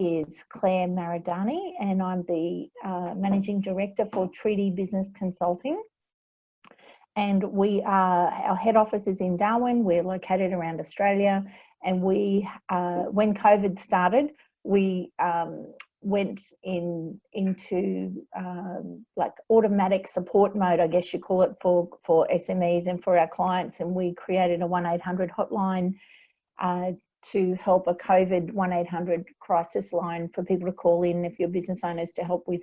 is Claire Maradani, and I'm the Managing Director for Treeti Business Consulting. And our head office is in Darwin. We're located around Australia, and when COVID started, we went into like automatic support mode, I guess you call it, for SMEs and for our clients. And we created a 1-800 hotline to help, a COVID 1-800 crisis line for people to call in if you're business owners, to help with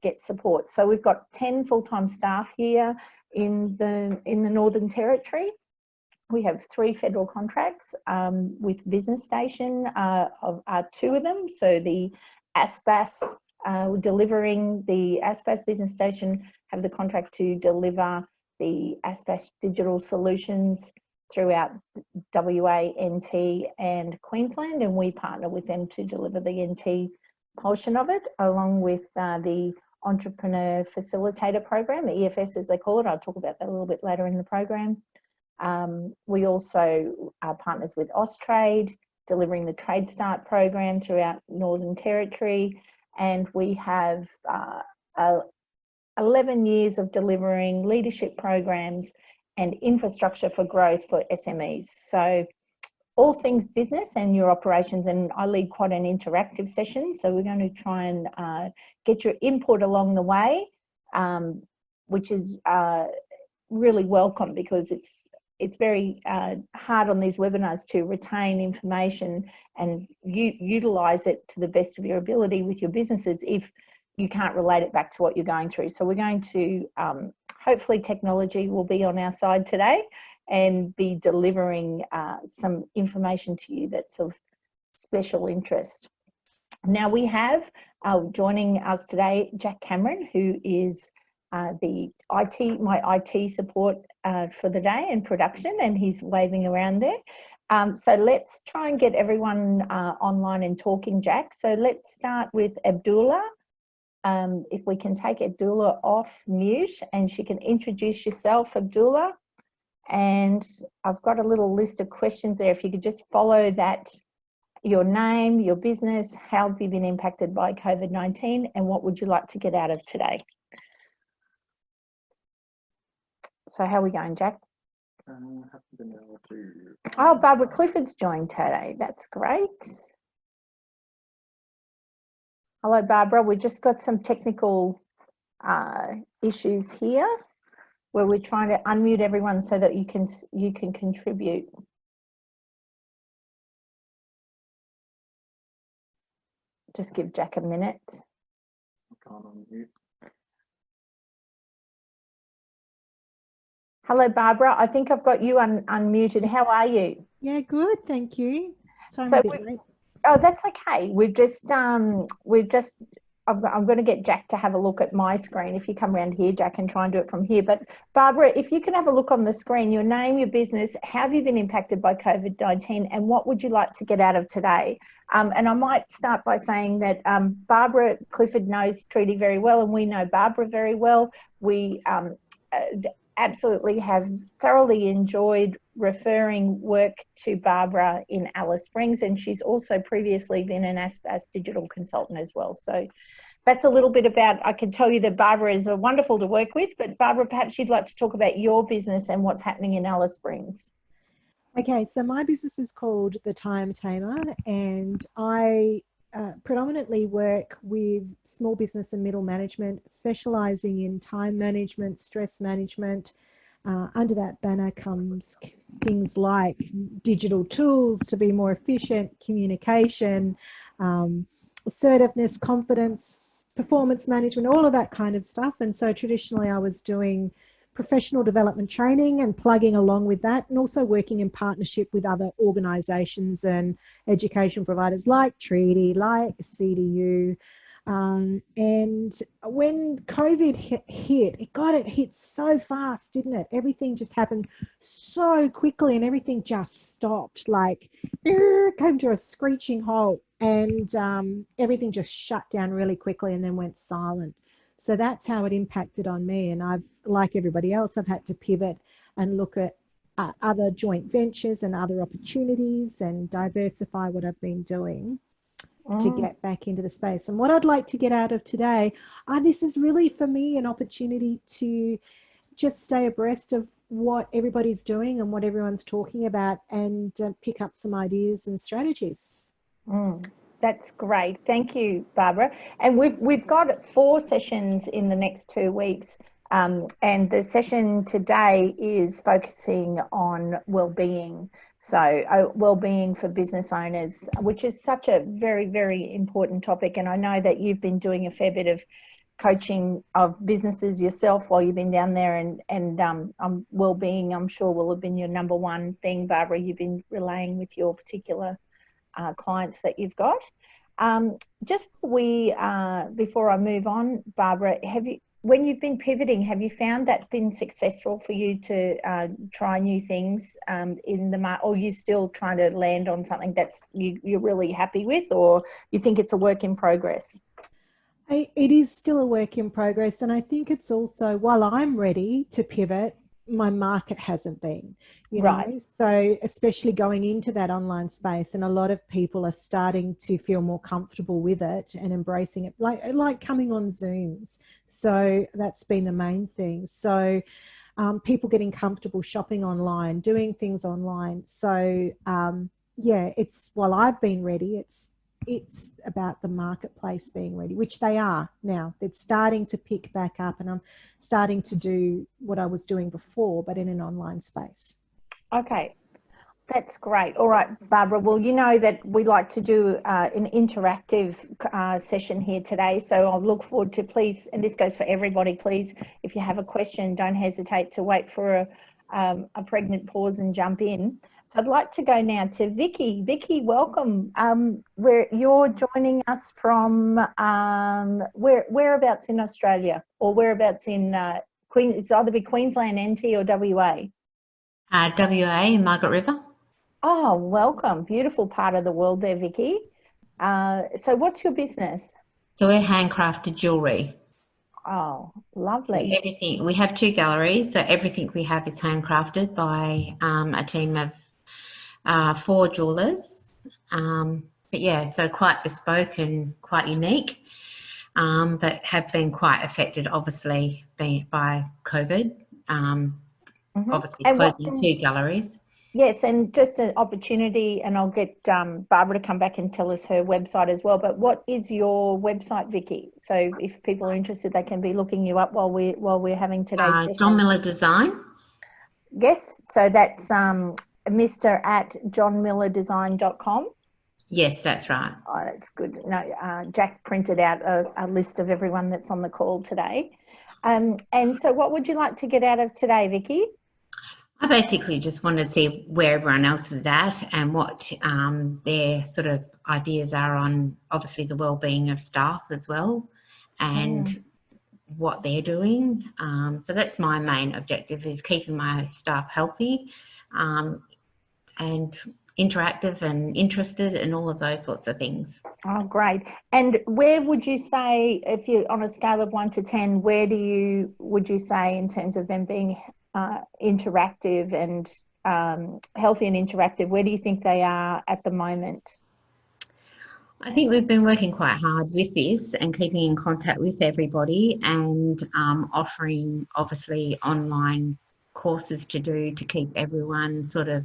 get support. So we've got 10 full-time staff here in the Northern Territory. We have 3 federal contracts with Business Station, are 2 of them. So the ASBAS, delivering the ASBAS Business Station, have the contract to deliver the ASBAS Digital Solutions throughout WA, NT and Queensland, and we partner with them to deliver the NT portion of it, along with the Entrepreneur Facilitator Program, the EFS as they call it. I'll talk about that a little bit later in the program. We also are partners with Austrade, delivering the Tradestart Program throughout Northern Territory, and we have 11 years of delivering leadership programs and infrastructure for growth for SMEs. So all things business and your operations, and I lead quite an interactive session. So we're going to try and get your input along the way, which is really welcome, because it's very hard on these webinars to retain information and utilize it to the best of your ability with your businesses if you can't relate it back to what you're going through. So we're going to, hopefully technology will be on our side today and be delivering some information to you that's of special interest. Now we have joining us today, Jack Cameron, who is my IT support for the day and production, and he's waving around there. So let's try and get everyone online and talking, Jack. So let's start with Abdullah. If we can take Abdullah off mute, and she can introduce yourself, Abdullah. And I've got a little list of questions there. If you could just follow that, your name, your business, how have you been impacted by COVID-19, and what would you like to get out of today? So how are we going, Jack? Haven't been able to... Oh, Barbara Clifford's joined today. That's great. Hello, Barbara. We've just got some technical issues here where we're trying to unmute everyone so that you can contribute. Just give Jack a minute. I can't unmute. Hello, Barbara. I think I've got you unmuted. How are you? Yeah, good. Thank you. Sorry, So I'm a bit late. Oh, that's okay. I'm going to get Jack to have a look at my screen. If you come around here, Jack, and try and do it from here. But Barbara, if you can have a look on the screen, your name, your business, how have you been impacted by COVID-19, and what would you like to get out of today? And I might start by saying that Barbara Clifford knows Treeti very well, and we know Barbara very well. We absolutely have thoroughly enjoyed referring work to Barbara in Alice Springs, and she's also previously been an ASBAS digital consultant as well. So that's a little bit about, I can tell you that Barbara is wonderful to work with, but Barbara, perhaps you'd like to talk about your business and what's happening in Alice Springs. Okay, so my business is called The Time Tamer, and I predominantly work with small business and middle management, specialising in time management, stress management. Under that banner comes things like digital tools to be more efficient, communication, assertiveness, confidence, performance management, all of that kind of stuff. And so traditionally I was doing professional development training and plugging along with that, and also working in partnership with other organisations and education providers like Treeti, like CDU. And when COVID hit, it hit so fast, didn't it? Everything just happened so quickly, and everything just stopped, like came to a screeching halt, and everything just shut down really quickly and then went silent. So that's how it impacted on me. And I've, like everybody else, I've had to pivot and look at other joint ventures and other opportunities and diversify what I've been doing. to get back into the space. And what I'd like to get out of today, this is really for me an opportunity to just stay abreast of what everybody's doing and what everyone's talking about, and pick up some ideas and strategies. That's great. Thank you, Barbara. And we've got 4 sessions in the next 2 weeks. And the session today is focusing on wellbeing. So wellbeing for business owners, which is such a very, very important topic. And I know that you've been doing a fair bit of coaching of businesses yourself while you've been down there, and wellbeing, I'm sure, will have been your number one thing, Barbara, you've been relaying with your particular clients that you've got. Just before I move on, Barbara, when you've been pivoting, have you found that been successful for you to try new things in the market, or are you still trying to land on something that's you're really happy with, or you think it's a work in progress? It is still a work in progress, and I think it's also, while I'm ready to pivot, my market hasn't been, you know, so especially going into that online space, and a lot of people are starting to feel more comfortable with it and embracing it, like coming on Zooms. So that's been the main thing. So people getting comfortable shopping online, doing things online. So yeah, it's, while I've been ready, it's about the marketplace being ready, which they are now. It's starting to pick back up, and I'm starting to do what I was doing before, but in an online space. Okay. That's great. All right, Barbara. Well, you know that we like to do an interactive session here today. So I'll look forward to, please, and this goes for everybody, please, if you have a question, don't hesitate to wait for a pregnant pause and jump in. So I'd like to go now to Vicky. Vicky, welcome. Where you're joining us from, whereabouts in Australia, or whereabouts in Queen? It's either be Queensland, NT, or WA. WA, Margaret River. Oh, welcome. Beautiful part of the world there, Vicky. So what's your business? So we're handcrafted jewellery. Oh, lovely. So everything, we have 2 galleries, so everything we have is handcrafted by a team of 4 jewellers. But yeah, so quite bespoke and quite unique, but have been quite affected, obviously, by COVID. Obviously closing 2 galleries. Yes, and just an opportunity, and I'll get Barbara to come back and tell us her website as well. But what is your website, Vicky? So if people are interested, they can be looking you up while we're having today's session. John Miller Design. Yes, so that's Mr. at johnmillerdesign.com. Yes, that's right. Oh, that's good. No, Jack printed out a list of everyone that's on the call today. And so what would you like to get out of today, Vicky? I basically just want to see where everyone else is at and what their sort of ideas are on, obviously, the wellbeing of staff as well, and what they're doing. So that's my main objective, is keeping my staff healthy and interactive and interested in all of those sorts of things. Oh, great. And where would you say, if you're on a scale of 1 to 10, where would you say in terms of them being interactive and healthy and interactive, where do you think they are at the moment? I think we've been working quite hard with this and keeping in contact with everybody, and offering, obviously, online courses to do to keep everyone sort of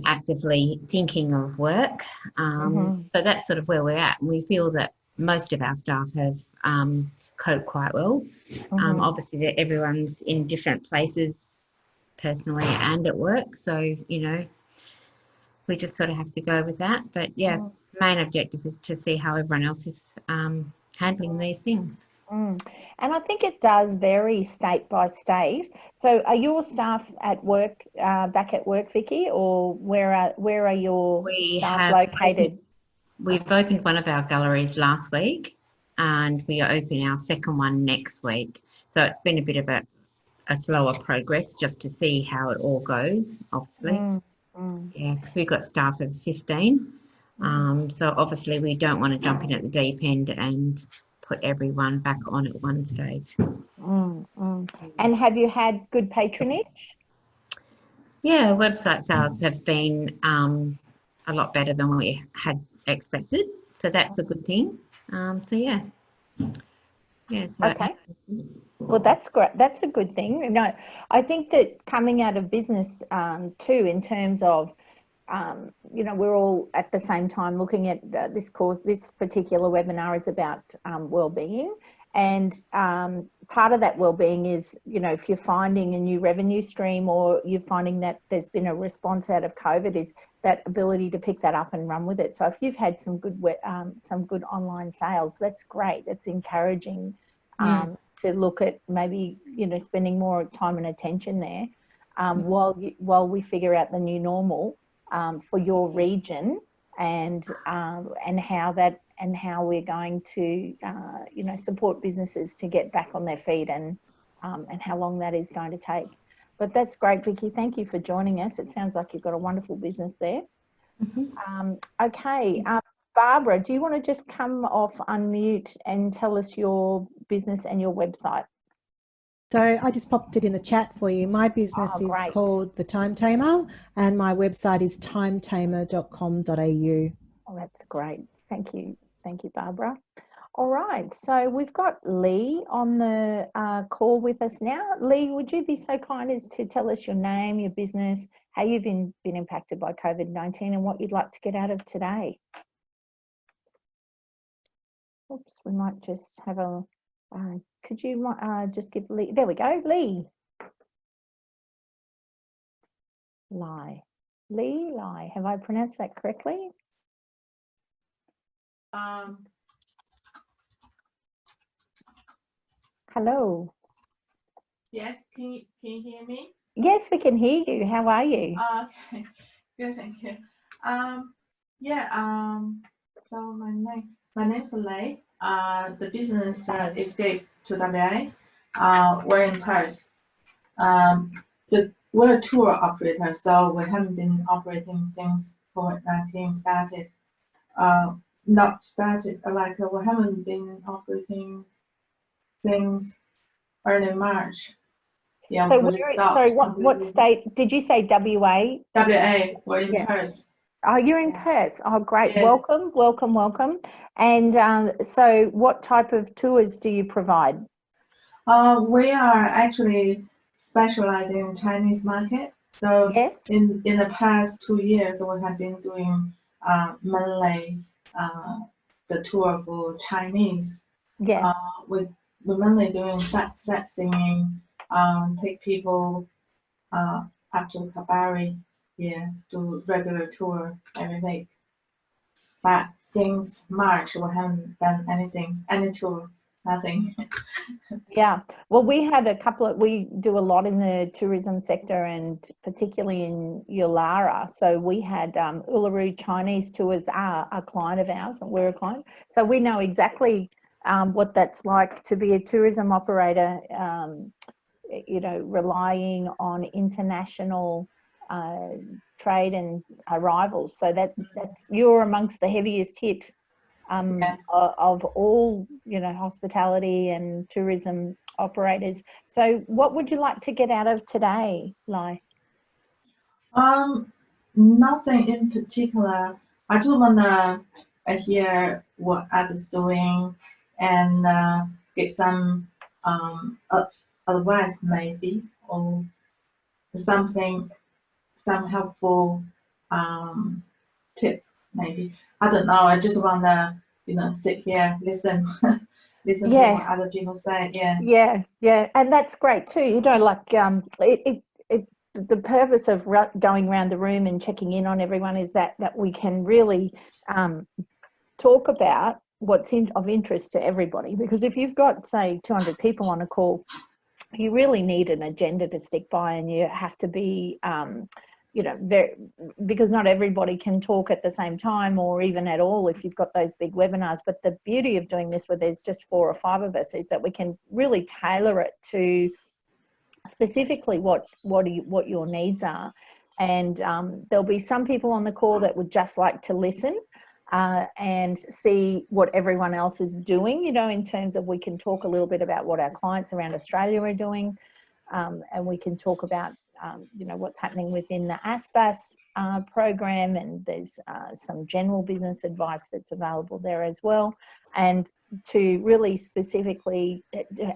actively thinking of work. So that's sort of where we're at. And we feel that most of our staff have cope quite well. Obviously, that everyone's in different places personally and at work, so you know, we just sort of have to go with that. But yeah, main objective is to see how everyone else is handling these things. And I think it does vary state by state. So are your staff at work, back at work, Vicky, or where are your staff located? We've opened one of our galleries last week, and we are opening our second one next week. So it's been a bit of a slower progress just to see how it all goes, obviously. Yeah, because we've got staff of 15. So obviously we don't want to jump in at the deep end and put everyone back on at one stage. And have you had good patronage? Yeah, website sales have been a lot better than we had expected. So that's a good thing. So yeah. Yeah. So Okay. Well, that's great. That's a good thing. No, I think that coming out of business too, in terms of, you know, we're all at the same time looking at this course. This particular webinar is about wellbeing, and part of that wellbeing is, you know, if you're finding a new revenue stream or you're finding that there's been a response out of COVID, is that ability to pick that up and run with it. So if you've had some good online sales, that's great. That's encouraging. To look at maybe, you know, spending more time and attention there while we figure out the new normal for your region, and how we're going to you know, support businesses to get back on their feet, and how long that is going to take. But that's great, Vicky. Thank you for joining us. It sounds like you've got a wonderful business there. Okay. Barbara, do you want to just come off, unmute, and tell us your business and your website? So I just popped it in the chat for you. My business is called The Time Tamer, and my website is timetamer.com.au. Oh, that's great. Thank you. Thank you, Barbara. All right. So we've got Lee on the call with us now. Lee, would you be so kind as to tell us your name, your business, how you've been impacted by COVID-19, and what you'd like to get out of today? Oops, we might just have a, could you just give Lee, there we go, Lee. Lee, have I pronounced that correctly? Hello. Yes, can you hear me? Yes, we can hear you. How are you? Okay, good, thank you. So my name's Lei. The business escaped to WA. We're in Perth. We're a tour operator, so we haven't been operating since COVID-19 started. We haven't been operating since early March. Yeah. So what state did you say? WA? WA. We're in Perth. Oh, you're in Perth. Oh, great. Yeah. Welcome. And so what type of tours do you provide? We are actually specializing in Chinese market. So yes, in the past 2 years, we have been doing mainly the tour for Chinese. Yes. We're mainly doing sightseeing, take people up to Kalbarri, do regular tour every week. But since March, we haven't done any tour, nothing. Yeah, well, we had we do a lot in the tourism sector, and particularly in Yulara. So we had Uluru Chinese Tours are a client of ours, and we're a client. So we know exactly what that's like to be a tourism operator, you know, relying on international trade and arrivals. So you're amongst the heaviest hit of all, you know, hospitality and tourism operators. So what would you like to get out of today, Lai? Nothing in particular. I just wanna hear what others doing and get some advice maybe, or some helpful tip maybe. I don't know. I just wanna, you know, sit here, listen to what other people say. Yeah, and that's great too. You know, like the purpose of going around the room and checking in on everyone is that we can really talk about what's of interest to everybody. Because if you've got, say, 200 people on a call, you really need an agenda to stick by, and you have to be you know, because not everybody can talk at the same time, or even at all if you've got those big webinars. But the beauty of doing this where there's just 4 or 5 of us is that we can really tailor it to specifically what your needs are. And there'll be some people on the call that would just like to listen and see what everyone else is doing, you know, in terms of, we can talk a little bit about what our clients around Australia are doing, and we can talk about you know, what's happening within the ASBAS program, and there's some general business advice that's available there as well. And to really specifically,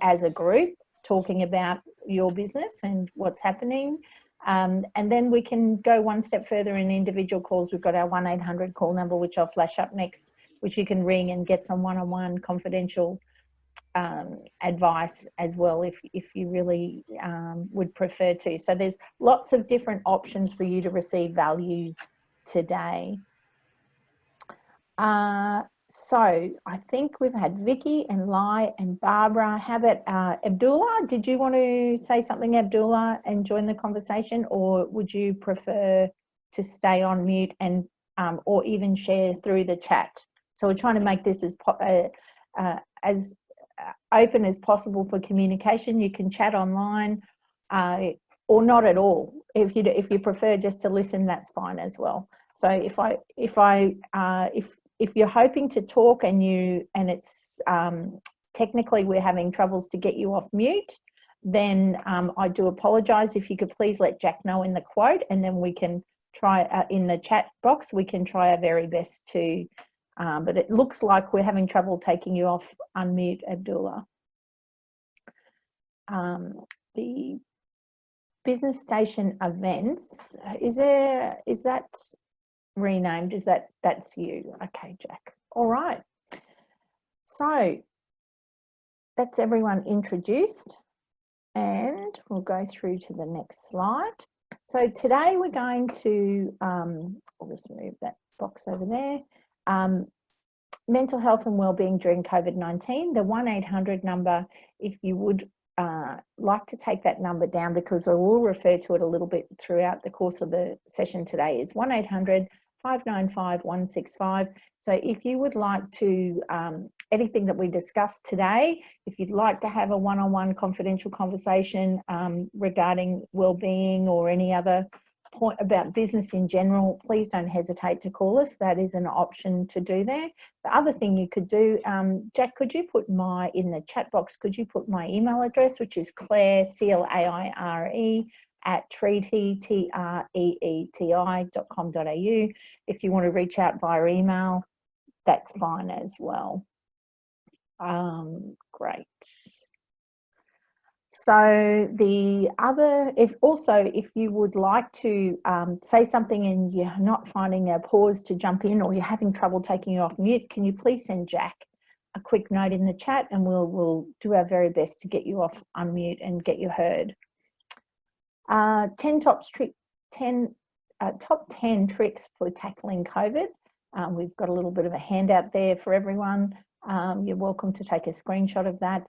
as a group, talking about your business and what's happening. And then we can go one step further in individual calls. We've got our 1-800 call number, which I'll flash up next, which you can ring and get some one-on-one confidential advice as well, if you really would prefer to. So there's lots of different options for you to receive value today. So I think we've had Vicky and Lai and Barbara. How about Abdullah? Did you want to say something, Abdullah, and join the conversation, or would you prefer to stay on mute and or even share through the chat? So we're trying to make this as open as possible for communication. You can chat online or not at all. If you prefer just to listen, that's fine as well. So if you're hoping to talk and it's technically we're having troubles to get you off mute, then I do apologise. If you could please let Jack know in the quote, and then we can try in the chat box, we can try our very best to, but it looks like we're having trouble taking you off unmute, Abdullah. The Business Station events, is that renamed? That's you? Okay, Jack. All right. So that's everyone introduced, and we'll go through to the next slide. So today we're going to, I'll just move that box over there. Mental health and wellbeing during COVID-19, the 1-800 number, if you would like to take that number down, because I will refer to it a little bit throughout the course of the session today, is 1-800-595-165. So if you would like to, anything that we discussed today, if you'd like to have a one-on-one confidential conversation regarding wellbeing or any other point about business in general, please don't hesitate to call us. That is an option to do there. The other thing you could do, Jack, could you put in the chat box, could you put my email address, which is Claire, CLAIRE, @treeti, TREETI.com.au. If you want to reach out via email, that's fine as well. Great. So the other, if you would like to say something and you're not finding a pause to jump in, or you're having trouble taking you off mute, can you please send Jack a quick note in the chat, and we'll do our very best to get you off unmute and get you heard. 10 top 10 tricks for tackling COVID. We've got a little bit of a handout there for everyone. You're welcome to take a screenshot of that.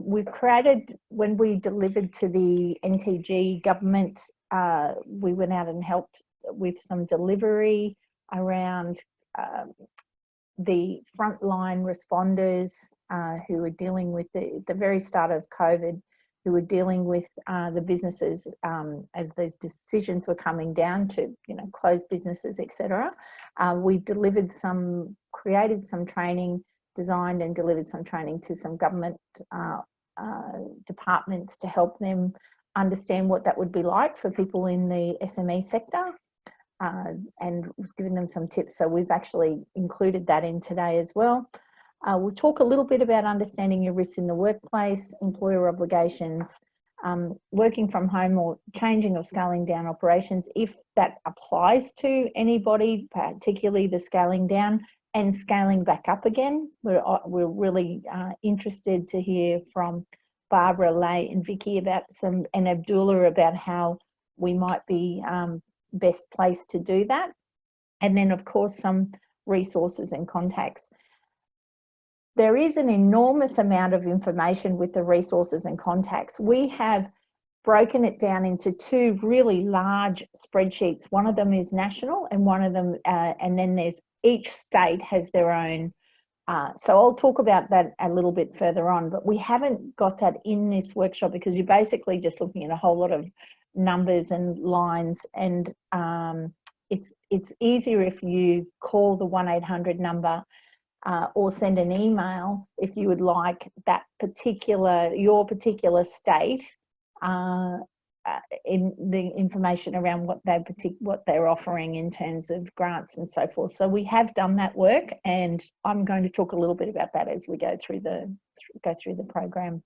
We've created, when we delivered to the NTG government, we went out and helped with some delivery around the frontline responders who were dealing with the very start of COVID, who were dealing with the businesses as those decisions were coming down to, close businesses, etc. We've created some training, designed and delivered some training to some government departments to help them understand what that would be like for people in the SME sector, and we've given them some tips. So we've actually included that in today as well. We'll talk a little bit about understanding your risks in the workplace, employer obligations, working from home or changing or scaling down operations, if that applies to anybody, particularly the scaling down and scaling back up again. We're really interested to hear from Barbara, Lay and Vicky and Abdullah about how we might be best placed to do that. And then of course some resources and contacts. There is an enormous amount of information with the resources and contacts. We have broken it down into two really large spreadsheets. One of them is national, and one of them, and then there's each state has their own. So I'll talk about that a little bit further on, but we haven't got that in this workshop because you're basically just looking at a whole lot of numbers and lines, and it's easier if you call the 1-800 number or send an email if you would like that your particular state in the information around what they're offering in terms of grants and so forth. So we have done that work, and I'm going to talk a little bit about that as we go through the program.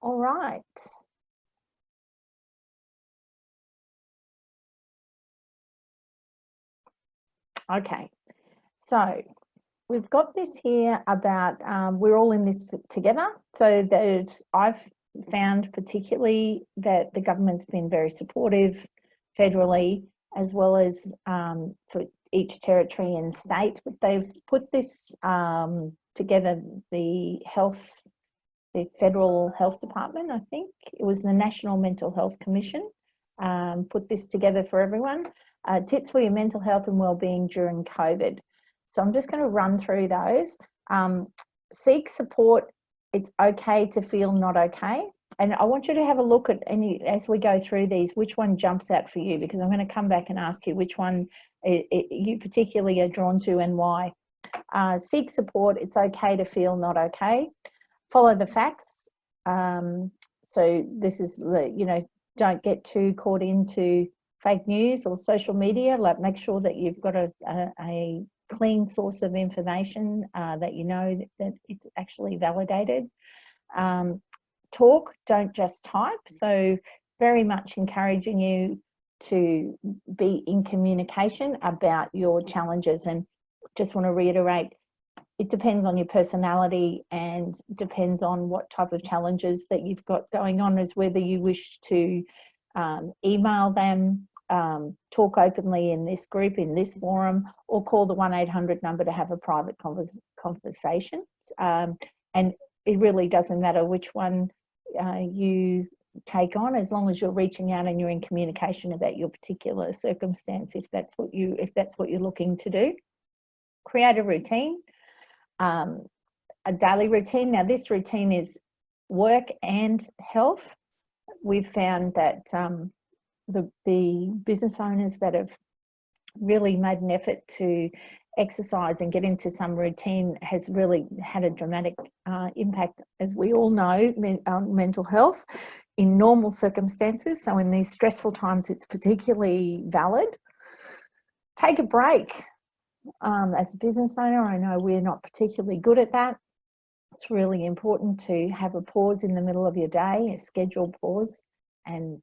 All right. Okay, so we've got this here about, we're all in this together. So I've found particularly that the government's been very supportive federally, as well as for each territory and state. But they've put this together, the Federal Health Department, I think it was the National Mental Health Commission, put this together for everyone. Tips for your mental health and wellbeing during COVID. So I'm just going to run through those. Seek support. It's okay to feel not okay. And I want you to have a look at as we go through these, which one jumps out for you, because I'm going to come back and ask you which one you particularly are drawn to and why. Seek support. It's okay to feel not okay. Follow the facts. So this is, don't get too caught into fake news or social media. Like, make sure that you've got a clean source of information, that you know that it's actually validated. Talk, don't just type. So very much encouraging you to be in communication about your challenges. And just want to reiterate, it depends on your personality and depends on what type of challenges that you've got going on, as whether you wish to email them, talk openly in this group, in this forum, or call the 1-800 number to have a private conversation. And it really doesn't matter which one you take on, as long as you're reaching out and you're in communication about your particular circumstance, if that's what you're looking to do. Create a routine, a daily routine. Now, this routine is work and health. We've found that the business owners that have really made an effort to exercise and get into some routine has really had a dramatic impact, as we all know, on mental health in normal circumstances. So in these stressful times, it's particularly valid. Take a break. As a business owner, I know we're not particularly good at that. It's really important to have a pause in the middle of your day, a scheduled pause. And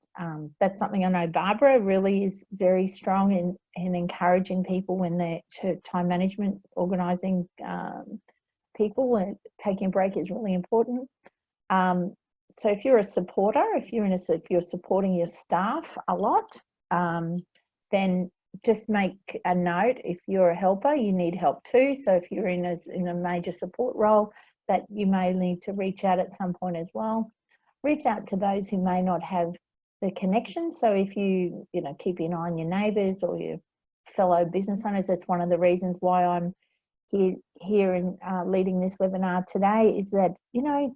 that's something I know Barbara really is very strong in encouraging people when they're time management, organising people, and taking a break is really important. So if you're a supporter, if you're supporting your staff a lot, then just make a note. If you're a helper, you need help too. So if you're in a major support role, that you may need to reach out at some point as well. Reach out to those who may not have the connection. So if you keep an eye on your neighbours or your fellow business owners, that's one of the reasons why I'm here and leading this webinar today, is that,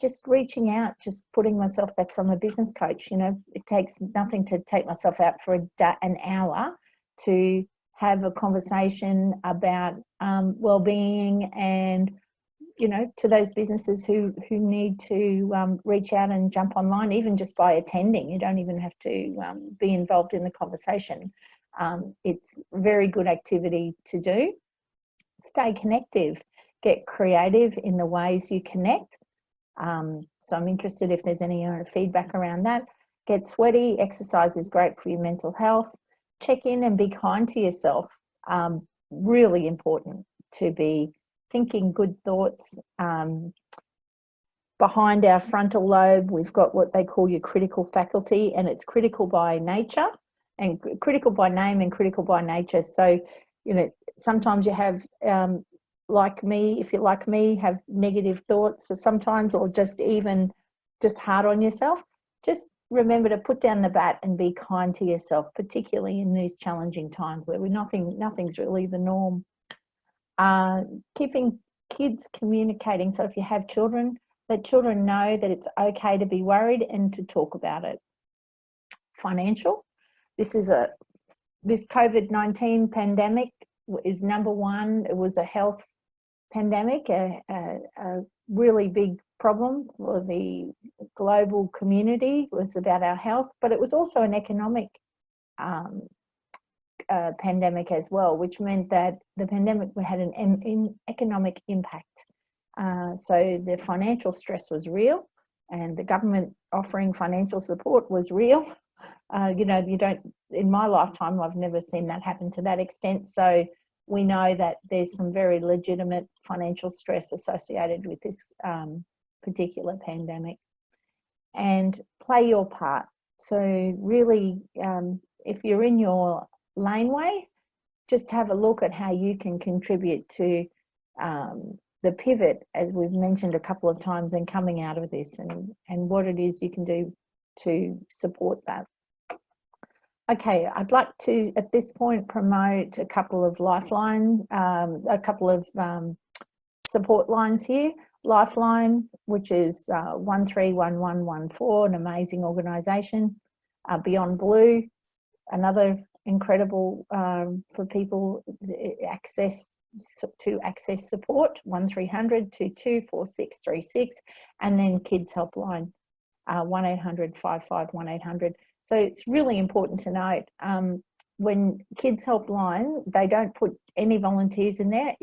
just reaching out, just putting myself, I'm a business coach, it takes nothing to take myself out for an hour to have a conversation about well-being, and to those businesses who need to reach out and jump online, even just by attending. You don't even have to be involved in the conversation. It's a very good activity to do. Stay connective, get creative in the ways you connect. So I'm interested if there's any feedback around that. Get sweaty. Exercise is great for your mental health. Check in and be kind to yourself. Really important to be thinking good thoughts. Behind our frontal lobe, we've got what they call your critical faculty, and it's critical by nature, and critical by name, and critical by nature. So, sometimes you have, like me, if you're like me, have negative thoughts sometimes, or just hard on yourself. Just remember to put down the bat and be kind to yourself, particularly in these challenging times where nothing's really the norm. Keeping kids communicating. So if you have children, let children know that it's okay to be worried and to talk about it. Financial. This COVID-19 pandemic is number one. It was a health pandemic, a really big problem for the global community. It was about our health, but it was also an economic pandemic as well, which meant that the pandemic had an economic impact. So the financial stress was real, and the government offering financial support was real. You know, in my lifetime, I've never seen that happen to that extent. So we know that there's some very legitimate financial stress associated with this particular pandemic. And play your part. So really, if you're in your laneway, just have a look at how you can contribute to the pivot, as we've mentioned a couple of times, and coming out of this, and what it is you can do to support that. Okay, I'd like to, at this point, promote a couple of support lines here. Lifeline, which is 131114, an amazing organisation. Beyond Blue, another incredible for people to access support, 1300 224636, and then Kids Helpline, 1800 55 1800. So it's really important to note, when Kids Helpline, they don't put any volunteers in there.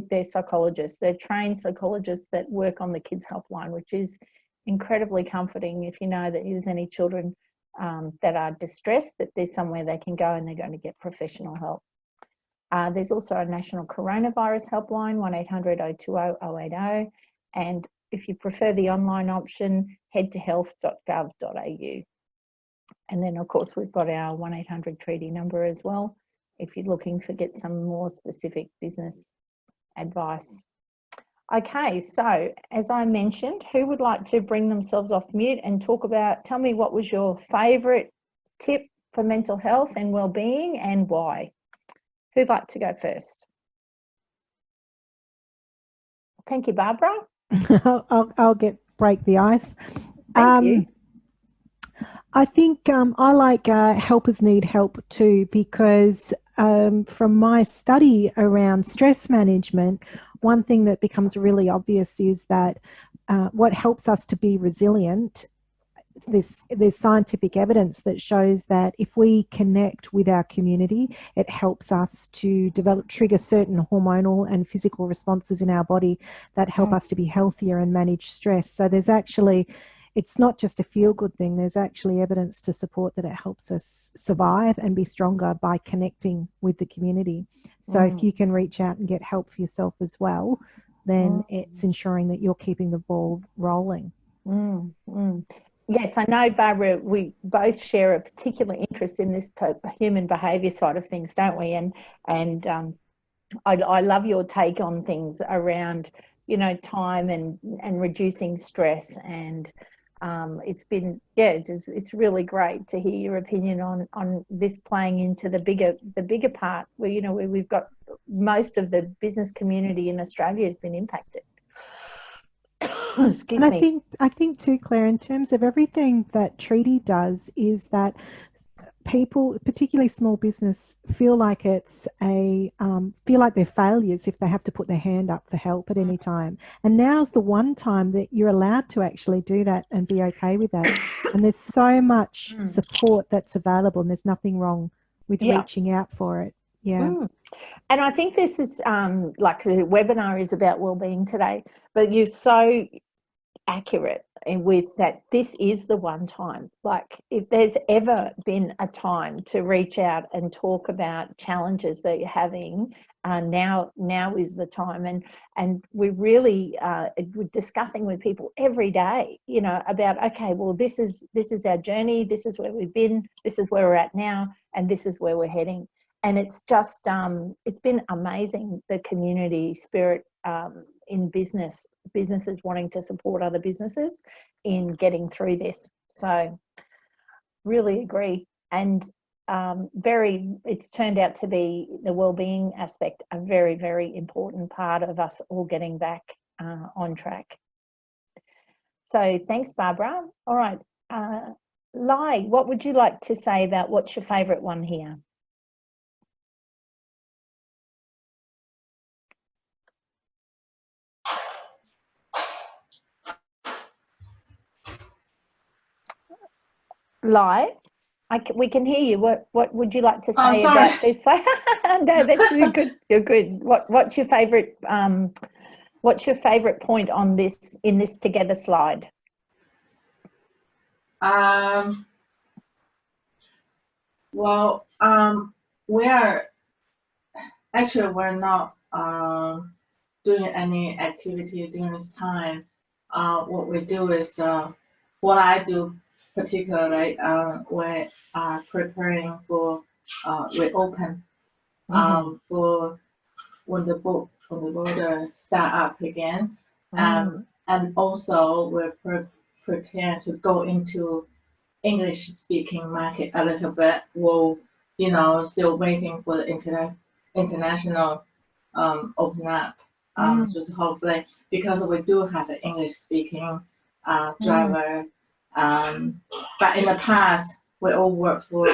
They're psychologists. They're trained psychologists that work on the Kids Helpline, which is incredibly comforting if you know that there's any children that are distressed, that there's somewhere they can go and they're going to get professional help. There's also a national coronavirus helpline, 1800 020 080. And if you prefer the online option, head to health.gov.au. And then, of course, we've got our 1800 Treeti number as well, if you're looking to get some more specific business advice. Okay, so as I mentioned, who would like to bring themselves off mute and tell me what was your favourite tip for mental health and well-being and why? Who'd like to go first? Thank you, Barbara. I'll break the ice. Thank you. I think I like helpers need help too, because from my study around stress management, one thing that becomes really obvious is that what helps us to be resilient, there's scientific evidence that shows that if we connect with our community, it helps us to trigger certain hormonal and physical responses in our body that help us to be healthier and manage stress. So there's actually, it's not just a feel-good thing. There's actually evidence to support that it helps us survive and be stronger by connecting with the community. So if you can reach out and get help for yourself as well, then it's ensuring that you're keeping the ball rolling. Yes, I know, Barbara, we both share a particular interest in this human behaviour side of things, don't we? And I love your take on things around, you know, time and reducing stress, and it's been, it's really great to hear your opinion on this playing into the bigger part where, you know, where we've got most of the business community in Australia has been impacted. Excuse me. I think too, Claire, in terms of everything that Treeti does, is that people, particularly small business, feel like feel like they're failures if they have to put their hand up for help at any time. And now's the one time that you're allowed to actually do that and be okay with that. And there's so much support that's available, and there's nothing wrong with reaching out for it. Yeah. And I think this is like the webinar is about wellbeing today, but you're so accurate with that. This is the one time, like if there's ever been a time to reach out and talk about challenges that you're having, now is the time. And we're really we're discussing with people every day, you know, about, okay, well, this is our journey, this is where we've been, this is where we're at now, and this is where we're heading. And it's just, it's been amazing, the community spirit in businesses wanting to support other businesses in getting through this. So really agree. And it's turned out to be, the wellbeing aspect, a very, very important part of us all getting back on track. So thanks, Barbara. All right. Lai, what would you like to say about what's your favourite one here? live. We can hear you. What would you like to Oh, say sorry. about this? No, that's good. You're good. What's your favorite point on this in this together slide? Well, we're not doing any activity during this time. What we do is what I do particularly, we are preparing for reopen for when the border start up again, and also we're preparing to go into English speaking market a little bit. We'll, still waiting for the international open up. Just hopefully, because we do have an English speaking driver. But in the past, we all work for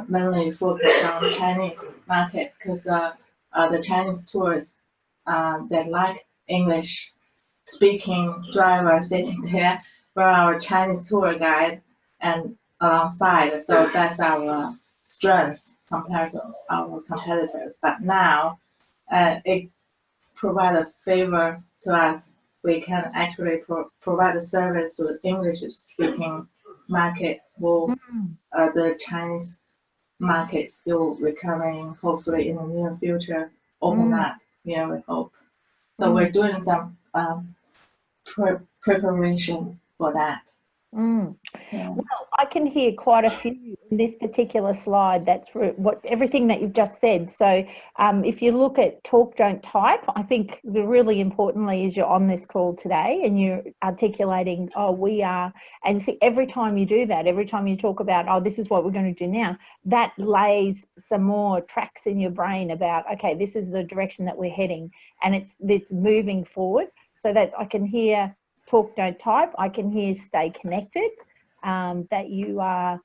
mainly focused on Chinese market because the Chinese tourists they like English speaking driver sitting there for our Chinese tour guide and alongside. So that's our strength compared to our competitors. But now it provides a favor to us. We can actually provide a service to the English-speaking market, while the Chinese market still recovering. Hopefully, in the near future, open up. Yeah, we hope. So we're doing some preparation for that. Yeah. Well, I can hear quite a few in this particular slide. That's everything that you've just said. So if you look at talk, don't type, I think really importantly is you're on this call today and you're articulating, we are, and see, every time you do that, every time you talk about, this is what we're going to do now, that lays some more tracks in your brain about, okay, this is the direction that we're heading, and it's moving forward. So that I can hear talk, don't type. I can hear stay connected, that you are,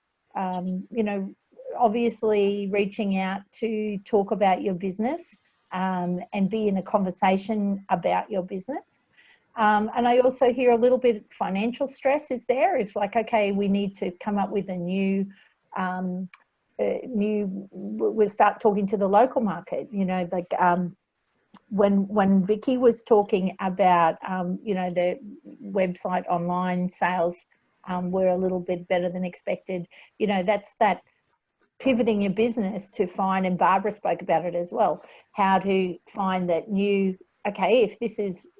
obviously reaching out to talk about your business and be in a conversation about your business. And I also hear a little bit of financial stress is there. It's like, okay, we need to come up with a we'll start talking to the local market, when Vicky was talking about, the website online sales were a little bit better than expected, that's that pivoting your business to find, and Barbara spoke about it as well, how to find that new, okay, if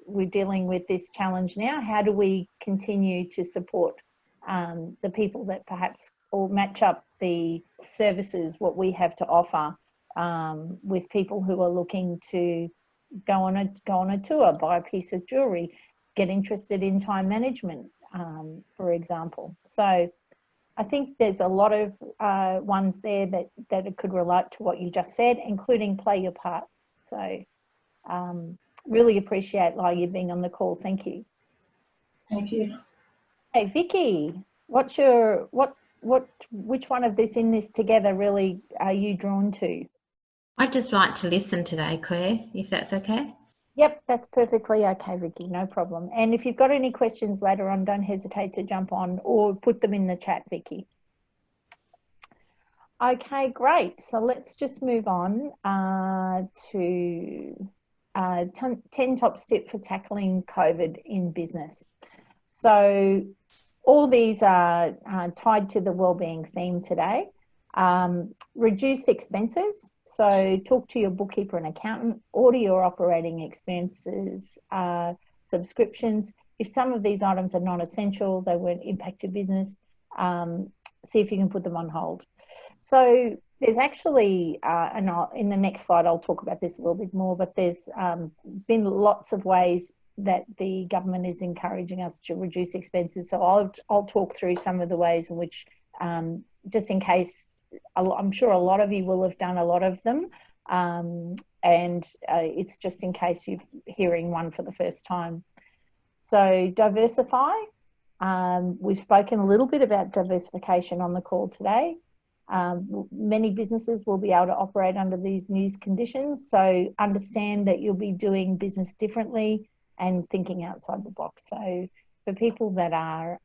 we're dealing with this challenge now, how do we continue to support the people that perhaps, or match up the services, what we have to offer with people who are looking to go on a tour, buy a piece of jewelry, get interested in time management, for example. So I think there's a lot of ones there that it could relate to what you just said, including play your part. So really appreciate, you being on the call. Thank you. Thank you. Hey, Vicky, which one of this in this together really are you drawn to? I'd just like to listen today, Claire, if that's okay. Yep, that's perfectly okay, Vicky, no problem. And if you've got any questions later on, don't hesitate to jump on or put them in the chat, Vicky. Okay, great. So let's just move on to 10 top tips for tackling COVID in business. So all these are tied to the wellbeing theme today. Reduce expenses. So talk to your bookkeeper and accountant, order your operating expenses, subscriptions. If some of these items are non-essential, they won't impact your business, see if you can put them on hold. So there's actually, and in the next slide, I'll talk about this a little bit more, but there's been lots of ways that the government is encouraging us to reduce expenses. So I'll talk through some of the ways in which, just in case, I'm sure a lot of you will have done a lot of them, and it's just in case you're hearing one for the first time. So diversify. We've spoken a little bit about diversification on the call today. Many businesses will be able to operate under these new conditions, so understand that you'll be doing business differently and thinking outside the box. So for people that are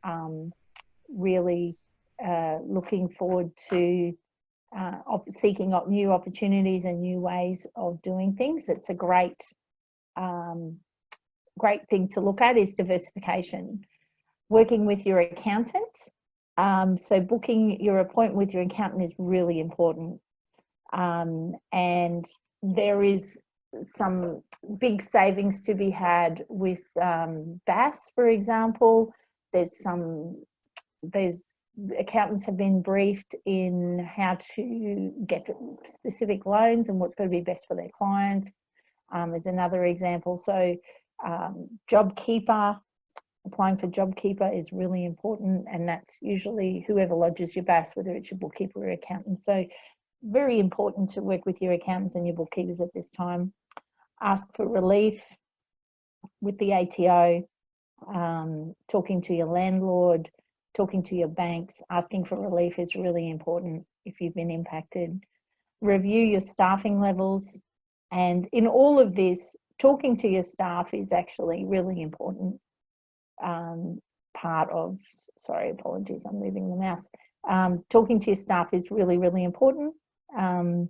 really looking forward to seeking out new opportunities and new ways of doing things. It's a great thing to look at is diversification. Working with your accountant. So booking your appointment with your accountant is really important. And there is some big savings to be had with BAS, for example. Accountants have been briefed in how to get specific loans and what's going to be best for their clients. Is another example. So JobKeeper, applying for JobKeeper is really important, and that's usually whoever lodges your BAS, whether it's your bookkeeper or accountant. So very important to work with your accountants and your bookkeepers at this time. Ask for relief with the ATO, talking to your landlord, talking to your banks. Asking for relief is really important if you've been impacted. Review your staffing levels, and in all of this, talking to your staff is actually really important part of, sorry, apologies, I'm moving the mouse. Talking to your staff is really, really important. And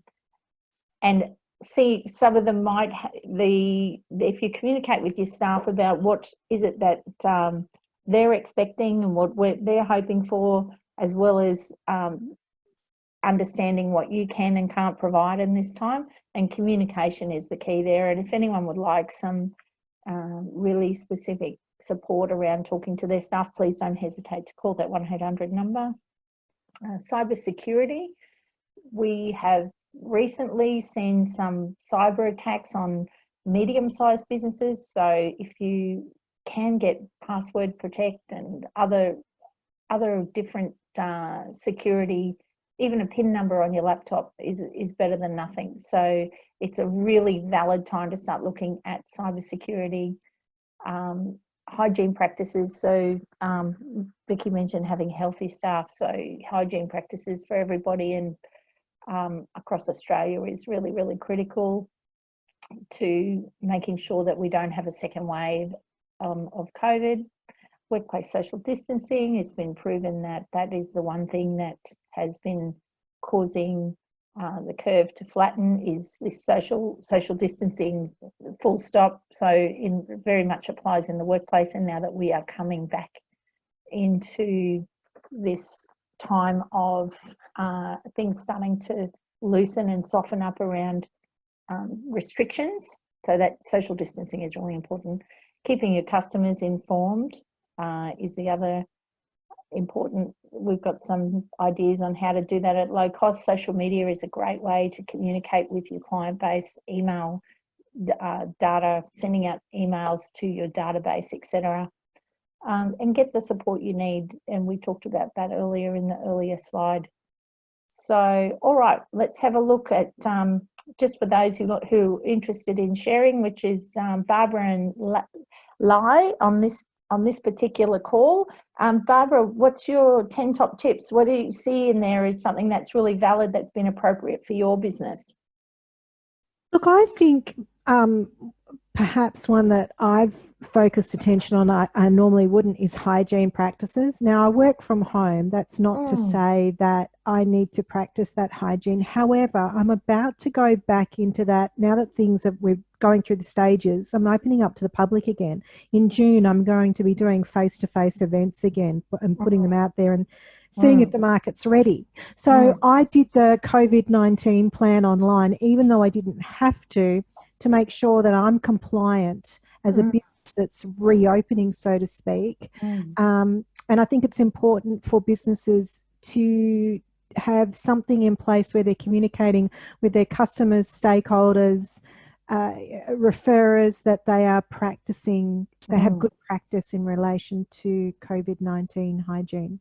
see, some of them might, if you communicate with your staff about what is it that they're expecting and what they're hoping for, as well as understanding what you can and can't provide in this time, and communication is the key there. And if anyone would like some really specific support around talking to their staff, please don't hesitate to call that 1-800 number. Cyber security. We have recently seen some cyber attacks on medium-sized businesses. So if you can get password protect and other different security, even a PIN number on your laptop is better than nothing. So it's a really valid time to start looking at cybersecurity. Hygiene practices. So Vicky mentioned having healthy staff. So hygiene practices for everybody and across Australia is really, really critical to making sure that we don't have a second wave of COVID. Workplace social distancing, it's been proven that that is the one thing that has been causing the curve to flatten, is this social distancing, full stop. So it very much applies in the workplace. And now that we are coming back into this time of things starting to loosen and soften up around restrictions, so that social distancing is really important. Keeping your customers informed is the other important. We've got some ideas on how to do that at low cost. Social media is a great way to communicate with your client base, email, data, sending out emails to your database, etc. And get the support you need. And we talked about that earlier in the earlier slide. So, all right, let's have a look at, just for those who are interested in sharing, which is Barbara and Lai on this particular call. Barbara, what's your 10 top tips? What do you see in there as something that's really valid, that's been appropriate for your business? Look, I think perhaps one that I've focused attention on, I normally wouldn't, is hygiene practices. Now, I work from home. That's not to say that I need to practice that hygiene. However, I'm about to go back into that now that we're going through the stages. I'm opening up to the public again. In June, I'm going to be doing face-to-face events again and putting them out there and seeing if the market's ready. So I did the COVID-19 plan online, even though I didn't have to make sure that I'm compliant as a business that's reopening, so to speak. And I think it's important for businesses to have something in place where they're communicating with their customers, stakeholders, referrers, that they are practicing, they have good practice in relation to COVID-19 hygiene.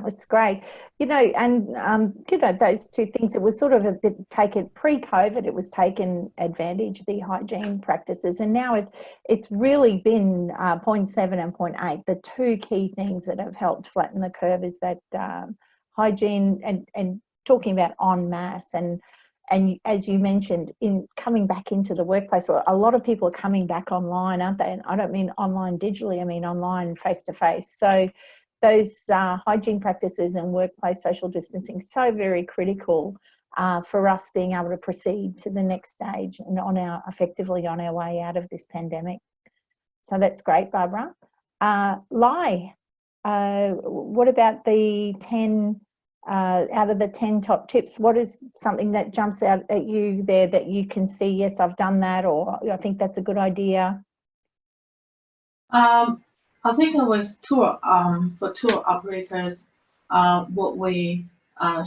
It's great, and those two things, it was sort of a bit taken pre-COVID, it was taken advantage, the hygiene practices, and now it's really been 0.7 and 0.8, the two key things that have helped flatten the curve is that hygiene and talking about en masse, and as you mentioned, in coming back into the workplace, a lot of people are coming back online, aren't they? And I don't mean online digitally, I mean online face-to-face. So those hygiene practices and workplace social distancing so very critical for us being able to proceed to the next stage and effectively on our way out of this pandemic. So that's great, Barbara. Lai, what about the 10 out of the 10 top tips? What is something that jumps out at you there that you can see, yes, I've done that, or I think that's a good idea? I think it was for tour operators, what we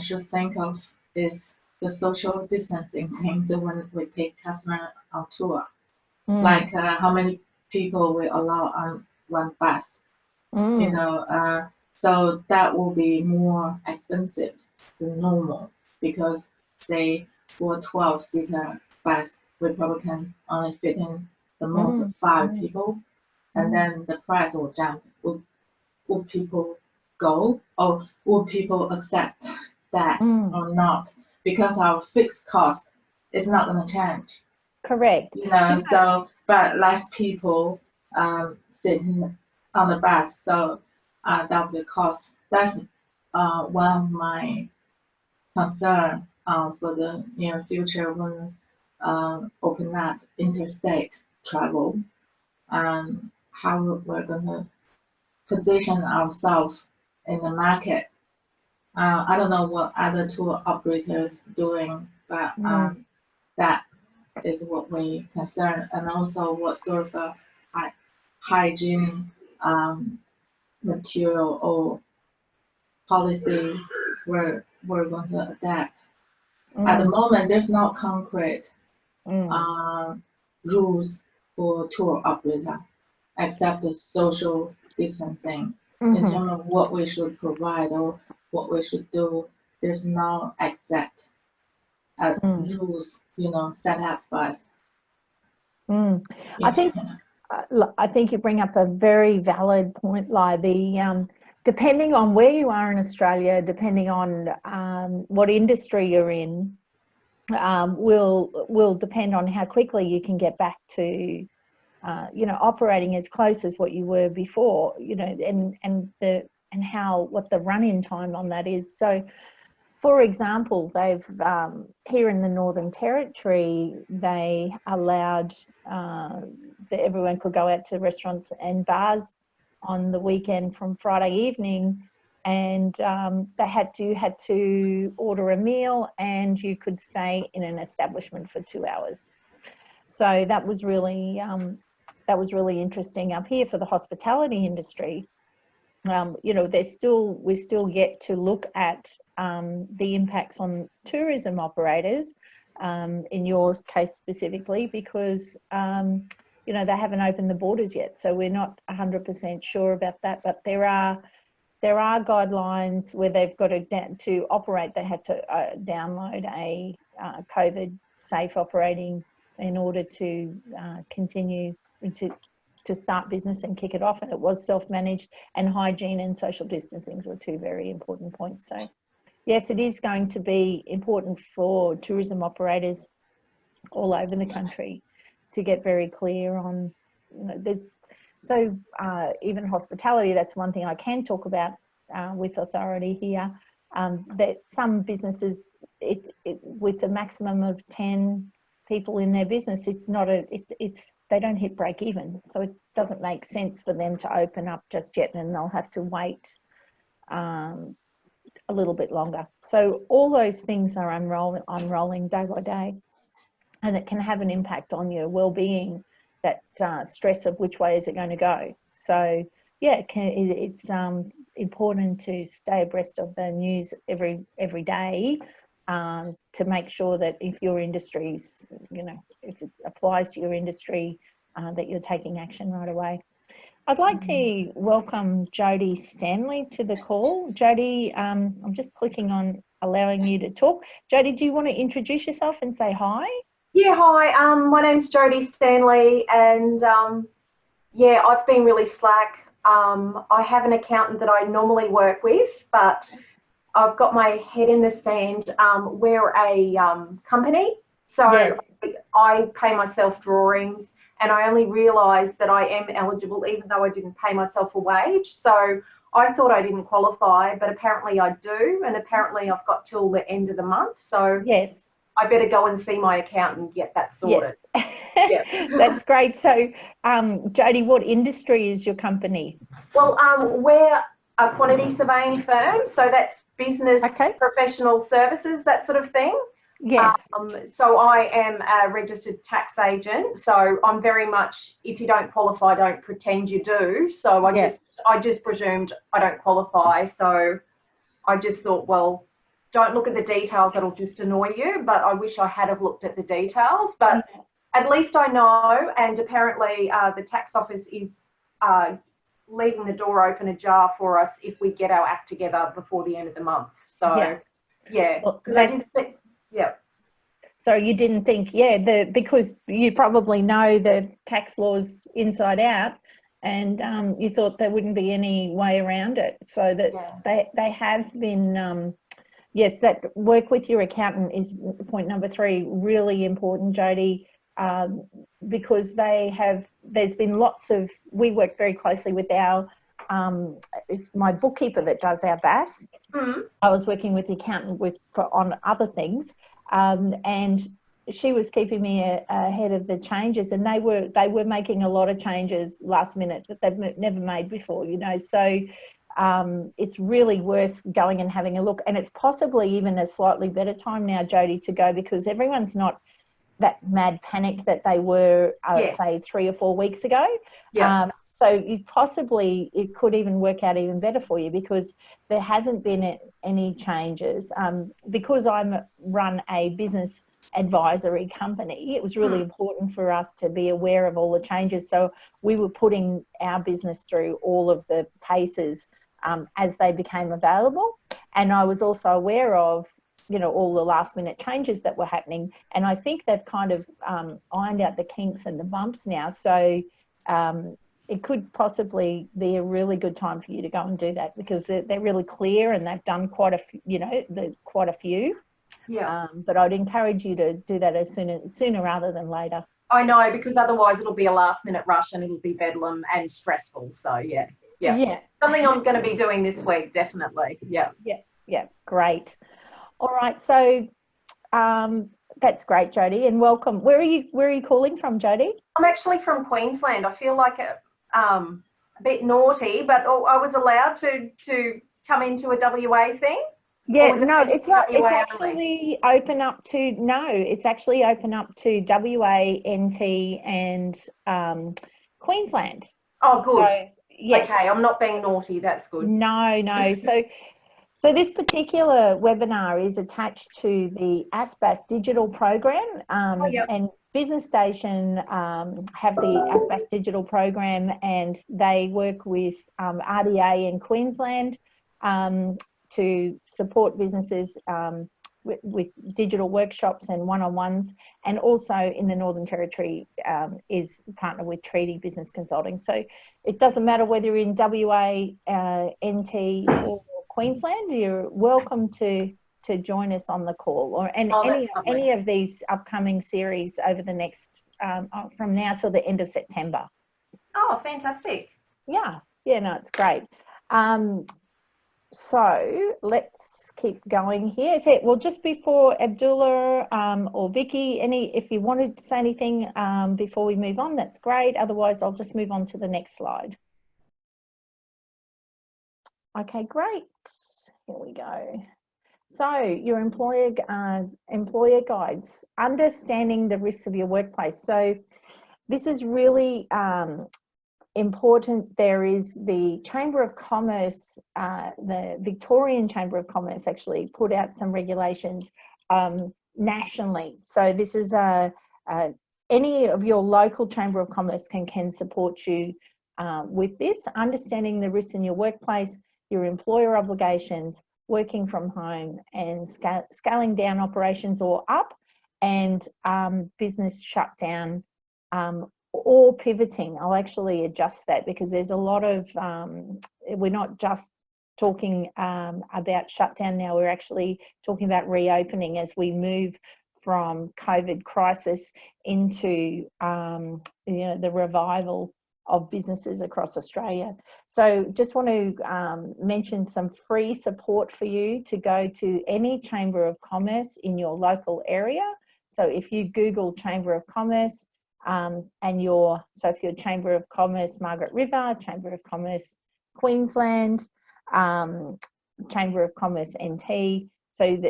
should think of is the social distancing things when we take customer on tour. Like how many people we allow on one bus, you know, so that will be more expensive than normal, because say for 12-seater bus, we probably can only fit in the most of 5 people, and then the price will jump. Would people go, or would people accept that or not? Because our fixed cost is not going to change. Correct. You know, so but less people sitting on the bus, so that will cost. That's one of my concern for the near future when open up interstate travel, and how we're going to position ourselves in the market. I don't know what other tour operators doing, but that is what we concern, and also what sort of hygiene material or policy we're going to adapt. At the moment, there's no concrete rules for tour operator, except the social distancing. In terms of what we should provide or what we should do, there's no exact rules, you know, set up for us. I think you bring up a very valid point, Lai. Depending on where you are in Australia, depending on what industry you're in, will depend on how quickly you can get back to, you know, operating as close as what you were before, you know, and what the run-in time on that is. So, for example, they've here in the Northern Territory, they allowed that everyone could go out to restaurants and bars on the weekend from Friday evening, and they had to order a meal, and you could stay in an establishment for 2 hours. So that was really interesting up here for the hospitality industry. You know, we're still yet to look at the impacts on tourism operators, in your case specifically, because you know, they haven't opened the borders yet, so we're not 100% sure about that. But there are guidelines where they've got to operate. They had to download a COVID safe operating in order to continue to start business and kick it off, and it was self-managed, and hygiene and social distancing were 2 very important points. So yes, it is going to be important for tourism operators all over the country to get very clear on, you know, even hospitality, that's one thing I can talk about with authority here, that some businesses, with a maximum of 10 people in their business, they don't hit break even, so it doesn't make sense for them to open up just yet, and they'll have to wait a little bit longer. So all those things are unrolling day by day, and it can have an impact on your well-being, that stress of which way is it going to go. So yeah, it's important to stay abreast of the news every day, to make sure that if your industry's, you know, if it applies to your industry, that you're taking action right away. I'd like to welcome Jody Stanley to the call. Jody, I'm just clicking on allowing you to talk. Jody, do you want to introduce yourself and say hi? Yeah, hi. My name's Jody Stanley, and yeah, I've been really slack. I have an accountant that I normally work with, but I've got my head in the sand. We're a company, so yes. I pay myself drawings, and I only realised that I am eligible even though I didn't pay myself a wage. So I thought I didn't qualify, but apparently I do, and apparently I've got till the end of the month. So Yes. I better go and see my accountant and get that sorted. Yeah. That's great. So, Jody, what industry is your company? Well, we're a quantity surveying firm, so that's business, professional services, that sort of thing. Yes. So I am a registered tax agent. So I'm very much, if you don't qualify, don't pretend you do. So I just presumed I don't qualify. So I just thought, well, don't look at the details, that'll just annoy you. But I wish I had have looked at the details. But at least I know, and apparently the tax office is leaving the door open ajar for us if we get our act together before the end of the month. So Well, so you didn't think, because you probably know the tax laws inside out, and you thought there wouldn't be any way around it. So that they have been, yes, that work with your accountant is point number 3, really important, Jody, because there's been lots of, we work very closely with our, it's my bookkeeper that does our BAS. I was working with the accountant on other things, and she was keeping me ahead of the changes, and they were making a lot of changes last minute that they've never made before, you know. So it's really worth going and having a look, and it's possibly even a slightly better time now, Jody, to go, because everyone's not that mad panic that they were, say, 3 or 4 weeks ago. So it could even work out even better for you, because there hasn't been any changes. Because I run a business advisory company, it was really important for us to be aware of all the changes. So we were putting our business through all of the paces as they became available. And I was also aware of, you know, all the last minute changes that were happening. And I think they've kind of ironed out the kinks and the bumps now. So it could possibly be a really good time for you to go and do that, because they're really clear and they've done quite a few, you know, quite a few. But I'd encourage you to do that as sooner rather than later. I know, because otherwise it'll be a last minute rush and it'll be bedlam and stressful. So yeah. Something I'm going to be doing this week, definitely. Yeah, great. All right, so that's great, Jody, and welcome. Where are you calling from, Jody? I'm actually from Queensland. I feel like a bit naughty, but I was allowed to come into a WA thing. It's not. It's actually open up to It's actually open up to WA, NT, and Queensland. Oh, good. So, yes. Okay, I'm not being naughty. That's good. No. So this particular webinar is attached to the ASBAS Digital Program, and Business Station have the ASBAS Digital Program, and they work with RDA in Queensland to support businesses with digital workshops and one-on-ones, and also in the Northern Territory is partnered with Treeti Business Consulting. So it doesn't matter whether you're in WA, NT or Queensland, you're welcome to join us on the call, or any of these upcoming series over the next from now till the end of September. Oh, fantastic. No, it's great. So let's keep going here. Well, just before Abdullah or Vicky, if you wanted to say anything before we move on, that's great. Otherwise, I'll just move on to the next slide. Okay, great. Here we go. So your employer guides, understanding the risks of your workplace. So this is really important. There is the Chamber of Commerce, the Victorian Chamber of Commerce actually put out some regulations nationally. So this is any of your local Chamber of Commerce can support you with this, understanding the risks in your workplace, your employer obligations, working from home, and scaling down operations or up, and business shutdown or pivoting. I'll actually adjust that, because there's a lot of, we're not just talking about shutdown now, we're actually talking about reopening as we move from COVID crisis into the revival of businesses across Australia. So just want to mention some free support for you to go to any Chamber of Commerce in your local area. So if you Google Chamber of Commerce so if you're Chamber of Commerce Margaret River, Chamber of Commerce Queensland, Chamber of Commerce NT,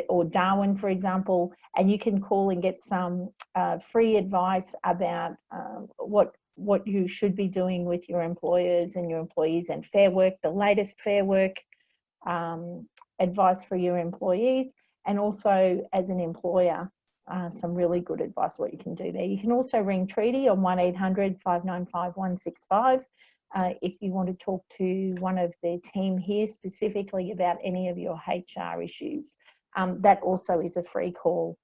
or Darwin, for example, and you can call and get some free advice about what you should be doing with your employers and your employees, and Fair Work, the latest Fair Work advice for your employees, and also as an employer, some really good advice what you can do there. You can also ring Treeti on 1800 595 165 if you want to talk to one of their team here specifically about any of your HR issues. That also is a free call.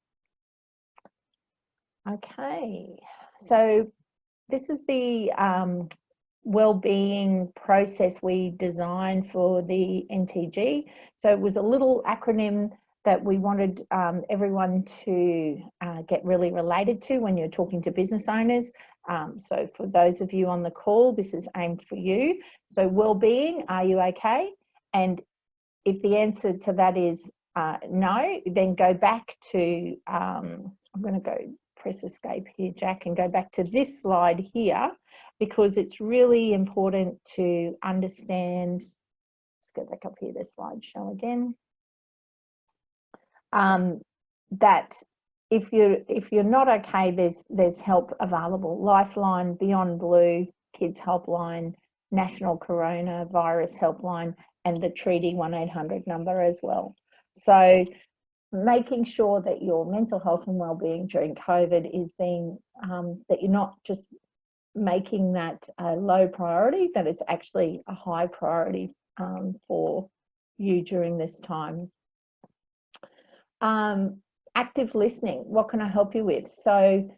Okay, so this is the wellbeing process we designed for the NTG. So it was a little acronym that we wanted everyone to get really related to when you're talking to business owners. So for those of you on the call, this is aimed for you. So wellbeing, are you okay? And if the answer to that is no, then go back to, I'm going to go press escape here, Jack, and go back to this slide here, because it's really important to understand. Let's go back up here, this slideshow again. That if you're not okay, there's help available. Lifeline, Beyond Blue, Kids Helpline, National Coronavirus Helpline, and the Treeti 1800 number as well. So making sure that your mental health and wellbeing during COVID is being, that you're not just making that a low priority, that it's actually a high priority for you during this time. Active listening, what can I help you with? So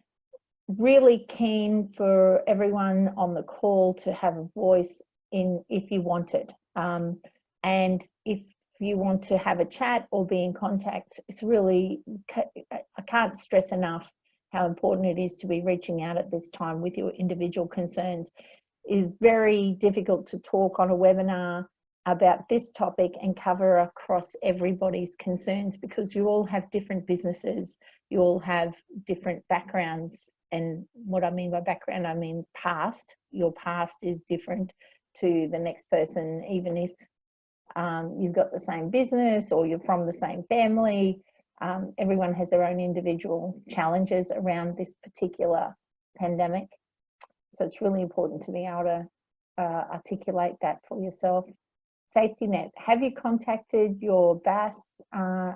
really keen for everyone on the call to have a voice in if you want it. And if you want to have a chat or be in contact, it's really, I can't stress enough how important it is to be reaching out at this time with your individual concerns. It is very difficult to talk on a webinar about this topic and cover across everybody's concerns, because you all have different businesses, you all have different backgrounds. And what I mean by background, I mean past. Your past is different to the next person, even if you've got the same business or you're from the same family. Everyone has their own individual challenges around this particular pandemic. So it's really important to be able to articulate that for yourself. Safety net, have you contacted your BAS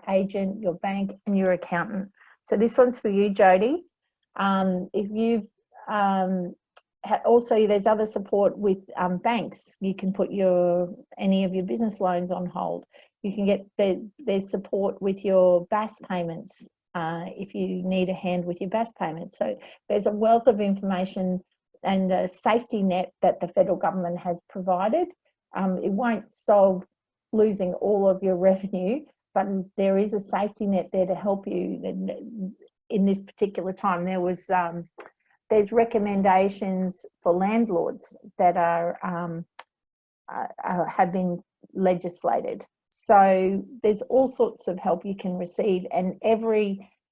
agent, your bank, and your accountant? So this one's for you, Jody. If you've also, there's other support with banks. You can put any of your business loans on hold. You can get there's support with your BAS payments if you need a hand with your BAS payments. So there's a wealth of information and a safety net that the federal government has provided. It won't solve losing all of your revenue, but there is a safety net there to help you in this particular time. There's recommendations for landlords that have been legislated. So there's all sorts of help you can receive, and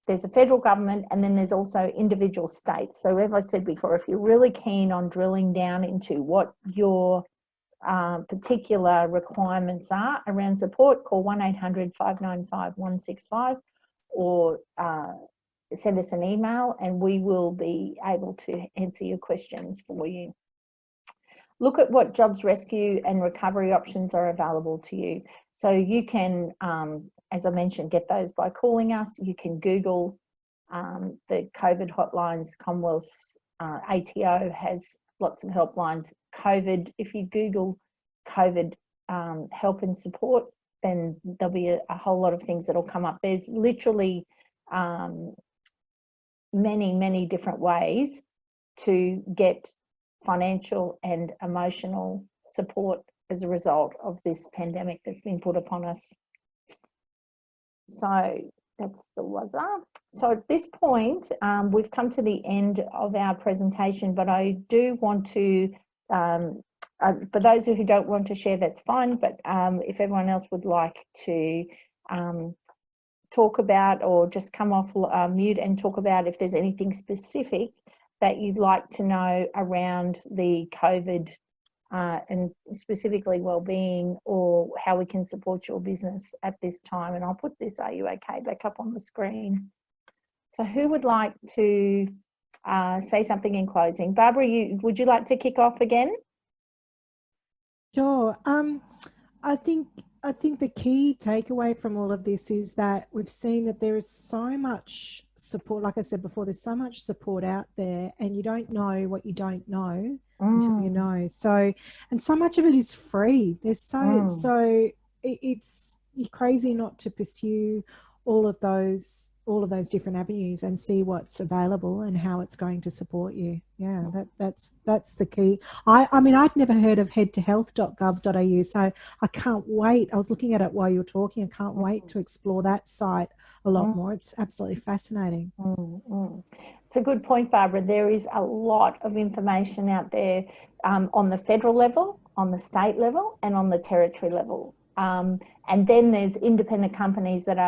there's a federal government, and then there's also individual states. So as I said before, if you're really keen on drilling down into what your particular requirements are around support, call 1800 595 165 or send us an email, and we will be able to answer your questions for you. Look at what jobs rescue and recovery options are available to you. So you can, as I mentioned, get those by calling us. You can Google the COVID hotlines. Commonwealth ATO has lots of helplines. COVID, if you Google COVID help and support, then there'll be a whole lot of things that'll come up. There's literally many different ways to get financial and emotional support as a result of this pandemic that's been put upon us. So that's the wazza. So at this point, we've come to the end of our presentation, but I do want to for those who don't want to share, that's fine, but if everyone else would like to talk about, or just come off mute and talk about if there's anything specific that you'd like to know around the COVID and specifically wellbeing, or how we can support your business at this time. And I'll put this "Are you okay?" back up on the screen. So who would like to say something in closing? Barbara, would you like to kick off again? Sure. I think the key takeaway from all of this is that we've seen that there is so much support. Like I said before, there's so much support out there, and you don't know what you don't know until you know. So, and so much of it is free. There's so it's crazy not to pursue all of those different avenues and see what's available and how it's going to support you. Yeah, that's the key. I mean, I'd never heard of headtohealth.gov.au, so I can't wait. I was looking at it while you were talking. I can't wait to explore that site a lot more. It's absolutely fascinating. It's a good point, Barbara. There is a lot of information out there on the federal level, on the state level, and on the territory level. And then there's independent companies that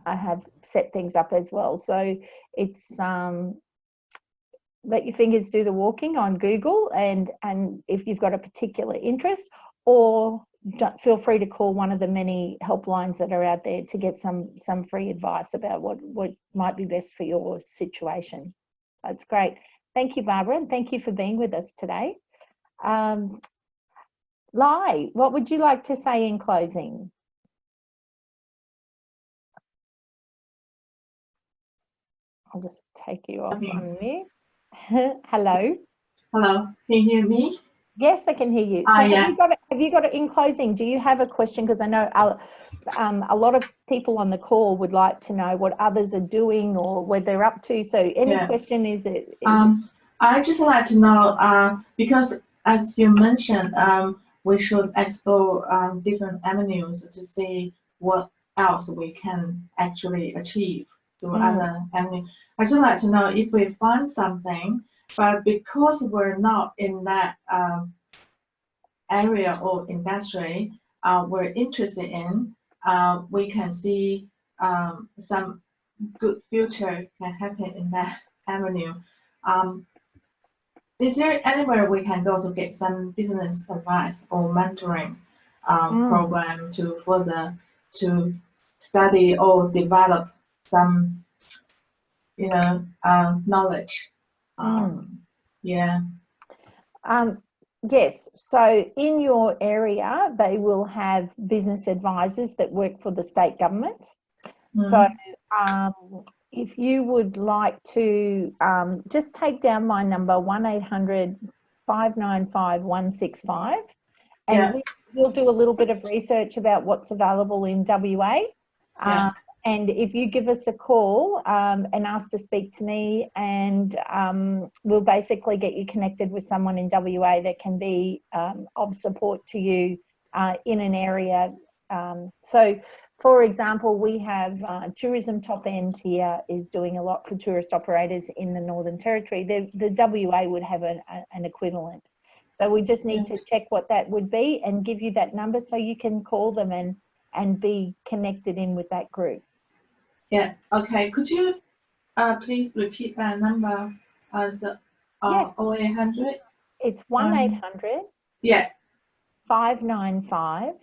have set things up as well. So it's let your fingers do the walking on Google, and if you've got a particular interest, or feel free to call one of the many helplines that are out there to get some free advice about what might be best for your situation. That's great. Thank you, Barbara, and thank you for being with us today. Lai, what would you like to say in closing? I'll just take you off on mute. Hello. Hello, can you hear me? Yes, I can hear you. So Yeah. have you got it in closing? Do you have a question? Because I know a lot of people on the call would like to know what others are doing or where they're up to. So any question is it? I just like to know, because as you mentioned, we should explore different avenues to see what else we can actually achieve through other avenues. I just like to know if we find something, but because we're not in that area or industry we're interested in, we can see some good future can happen in that avenue. Is there anywhere we can go to get some business advice or mentoring program to further to study or develop some, knowledge? Yes, so in your area, they will have business advisors that work for the state government. So if you would like to just take down my number, 1-800-595-165, and we'll do a little bit of research about what's available in WA. And if you give us a call and ask to speak to me, and we'll basically get you connected with someone in WA that can be of support to you in an area. So, for example, we have Tourism Top End here is doing a lot for tourist operators in the Northern Territory. The WA would have an equivalent. So we just need to check what that would be and give you that number so you can call them and be connected in with that group. Yeah, okay. Could you please repeat that number as yes. 0800? It's 1-800 595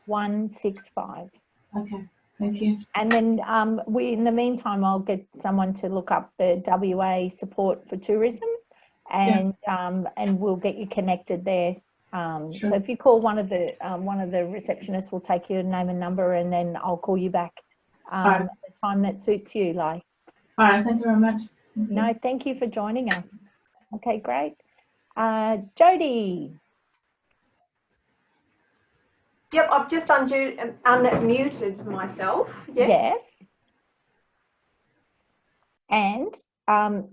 165. Okay, thank you. And then in the meantime, I'll get someone to look up the WA support for tourism, and we'll get you connected there. So if you call one of the receptionists, will take your name and number, and then I'll call you back at the time that suits you, Lai. All right, thank you very much. No, thank you for joining us. Okay, great. Jody. Yep, I've just unmuted myself. Yes. And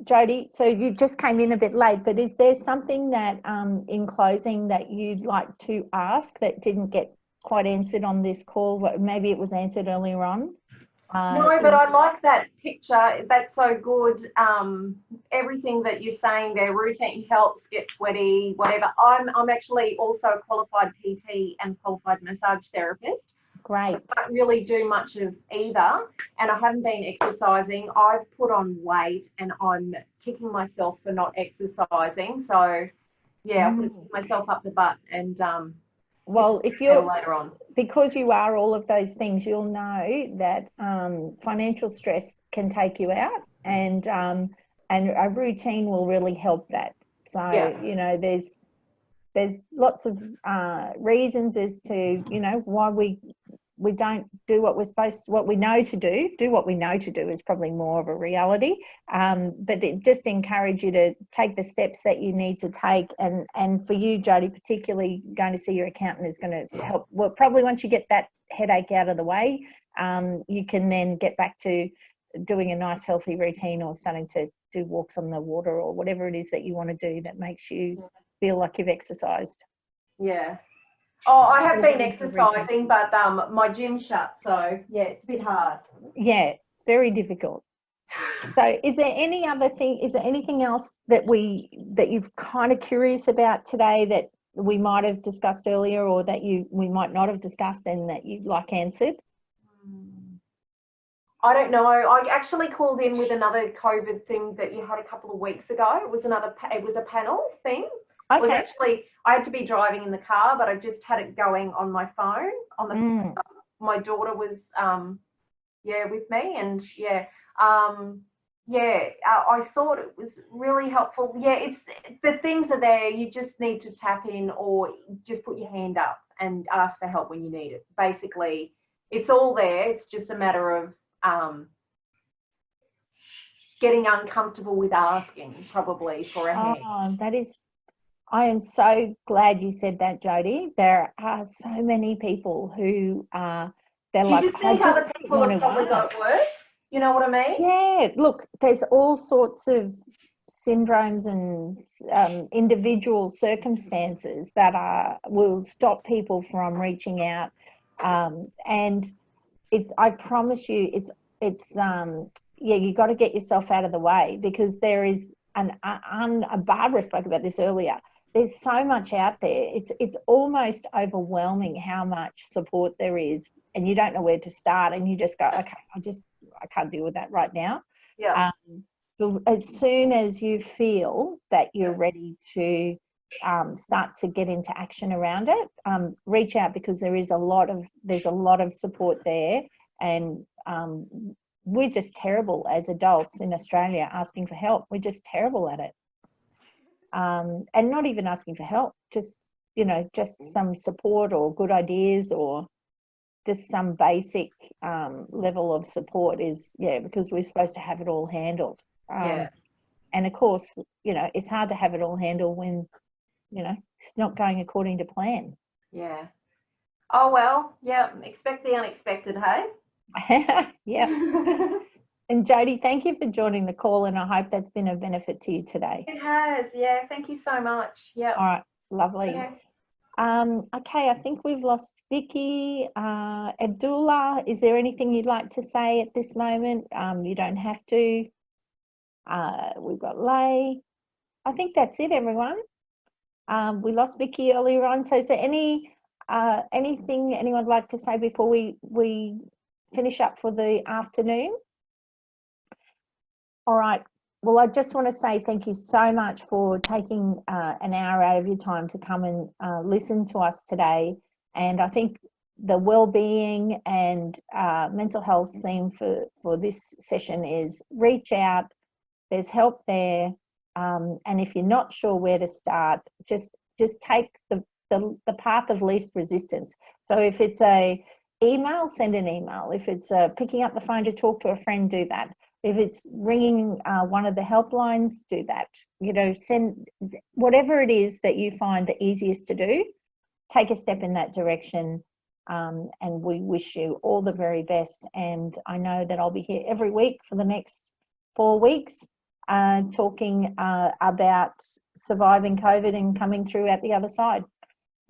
Jody, so you just came in a bit late, but is there something that in closing that you'd like to ask that didn't get quite answered on this call? Maybe it was answered earlier on? No, but I like that picture. That's so good. Everything that you're saying there, routine helps, get sweaty, whatever. I'm actually also a qualified PT and qualified massage therapist. Great. I don't really do much of either, and I haven't been exercising. I've put on weight, and I'm kicking myself for not exercising. So, yeah, I put myself up the butt, and well, if you're later on, because you are all of those things, you'll know that financial stress can take you out, and a routine will really help that. So you know, there's lots of reasons as to, you know, why we don't do what we're supposed to, what we know to do what we know to do is probably more of a reality. But it just encourage you to take the steps that you need to take. And for you, Jody, particularly going to see your accountant is going to help. Well, probably once you get that headache out of the way, you can then get back to doing a nice healthy routine, or starting to do walks on the water, or whatever it is that you want to do that makes you feel like you've exercised. Yeah. Oh, I have been exercising, but my gym's shut, so yeah, it's a bit hard. Yeah, very difficult. So is there any other thing, is there anything else that you're kind of curious about today that we might have discussed earlier, or that we might not have discussed and that you'd like answered? I don't know. I actually called in with another COVID thing that you had a couple of weeks ago. It was a panel thing. Okay. It was actually, I had to be driving in the car, but I just had it going on my phone. My daughter was with me, and I thought it was really helpful. Yeah, it's the things are there. You just need to tap in, or just put your hand up and ask for help when you need it. Basically, it's all there. It's just a matter of getting uncomfortable with asking, probably, for a hand. I am so glad you said that, Jody. There are so many people who they're like, I just don't want to ask. Got worse. You know what I mean? Yeah. Look, there's all sorts of syndromes and individual circumstances that will stop people from reaching out, and I promise you, you got to get yourself out of the way, because there is Barbara spoke about this earlier. There's so much out there. It's almost overwhelming how much support there is, and you don't know where to start, and you just go, okay, I can't deal with that right now. Yeah. As soon as you feel that you're ready to start to get into action around it, reach out, because there's a lot of support there, and we're just terrible as adults in Australia asking for help. We're just terrible at it. And not even asking for help, just some support or good ideas, or just some basic level of support is, because we're supposed to have it all handled. And of course, it's hard to have it all handled when, it's not going according to plan. Yeah. Oh, well, yeah, expect the unexpected, hey? Yeah. And Jody, thank you for joining the call, and I hope that's been of benefit to you today. It has, yeah. Thank you so much. Yeah. All right, lovely. Okay. Okay, I think we've lost Vicky. Abdullah, is there anything you'd like to say at this moment? You don't have to. We've got Lay. I think that's it, everyone. We lost Vicky earlier on. So is there anything anyone would like to say before we finish up for the afternoon? All right. Well, I just want to say thank you so much for taking an hour out of your time to come and listen to us today. And I think the well-being and mental health theme for this session is reach out. There's help there. And if you're not sure where to start, just take the path of least resistance. So if it's a email, send an email. If it's picking up the phone to talk to a friend, do that. If it's ringing one of the helplines, do that. Send whatever it is that you find the easiest to do, take a step in that direction. And we wish you all the very best. And I know that I'll be here every week for the next 4 weeks, talking about surviving COVID and coming through at the other side.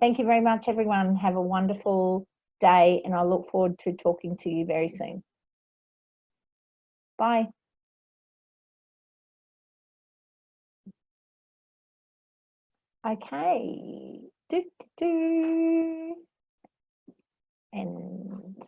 Thank you very much, everyone. Have a wonderful day, and I look forward to talking to you very soon. Bye. Okay. And